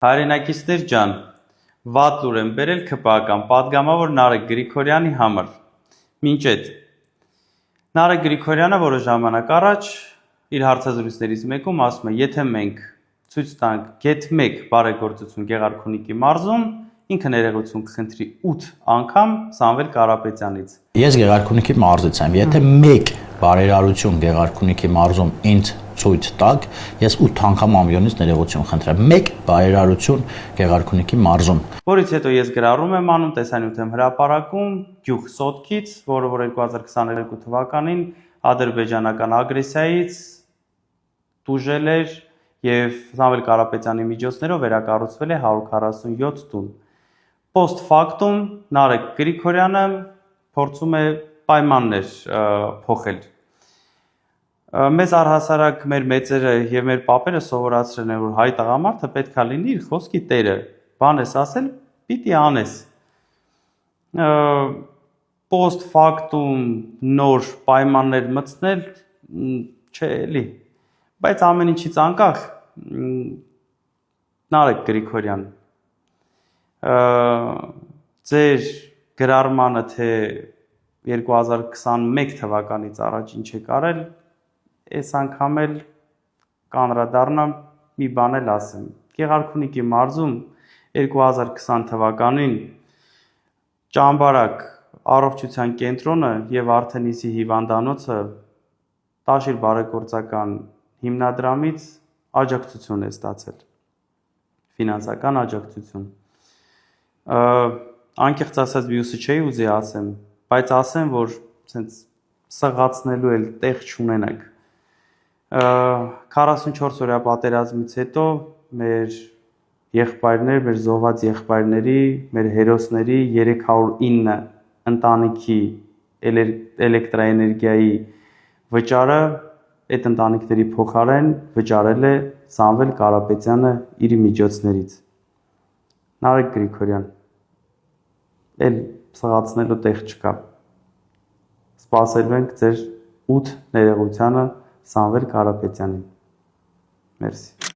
Հայրենակիցներ ջան, վատ լուր եմ բերել քպական, պատգամավոր Նարեկ Գրիգորյանի համար։ Մինչ այդ Նարեկ Գրիգորյանը որոշ ժամանակ առաջ իր հարցազրույցներից մեկում ասում է, եթե մենք ցույց տանք գեթ 1 բարեգործություն Գեղարքունիքի մարզում, ինքը ներողություն կխնդրի 8 անգամ Սամվել Կարապետյանից։ Ես Գեղարքունիքի մարզից եմ, եթե 1 բարերարություն Գեղարքունիքի մարզում ինձ ցույց տակ, ես 8 անգամ ամյոնից ներողություն խնդրեմ։ 1 բարերարություն Գեղարքունիքի մարզում։ Որից հետո ես գրառում եմ անում տեսանյութ եմ հրապարակում գյուղ Սոտքից, որը որ 2022 թվականին ադրբեջանական ագրեսիայից տուժել էր եւ Սամվել Կարապետյանի միջոցներով վերակառուցվել է 147 տուն։ Post factum Նարեկ Գրիգորյանը փորձում է պայմաններ փոխել։ Մեզ առհասարակ մեր մեծերը եւ մեր պապերը սովորացրել են, որ հայ տղամարդը պետքա լինի իր խոսքի տերը։ Բան ես ասել, պիտի անես։ Post factum նոր պայմաններ մտցնել չէ էլի։ Բայց ամեն ինչից անկախ Նարեկ Գրիգորյան ձեր գրառմանը թե 2021 թվականից առաջ ինչ եք արել, այս անգամ էլ կանրադառնամ մի բան էլ ասեմ։ Գեղարքունիքի մարզում 2020 թվականին Ճամբարակ առողջության կենտրոնը եւ Արթենիսի հիվանդանոցը Տաշիր բարեգործական հիմնադրամից աջակցություն է ստացել, ֆինանսական աջակցություն։ Անկեղծ ասած մյուսը չէի ուզի ասեմ, բայց ասեմ, որ ցենց սղացնելու էլ տեղ չունենակ։ 44 օրյա պատերազմից հետո մեր եղբայրներ, մեր զոհված եղբայրների, մեր հերոսների 309 ընտանիքի էլեկտրաէներգիայի վճարը այդ ընտանիքների փոխարեն վճարել է Սամվել Կարապետյանը իր միջոցներից։ Նարեկ Գրիգորյան, էլ սղացնելու տեղ չկա։ Սպասելու ենք ձեր 8 ներողությանը Սամվել Կարապետյանին։ Մերսի։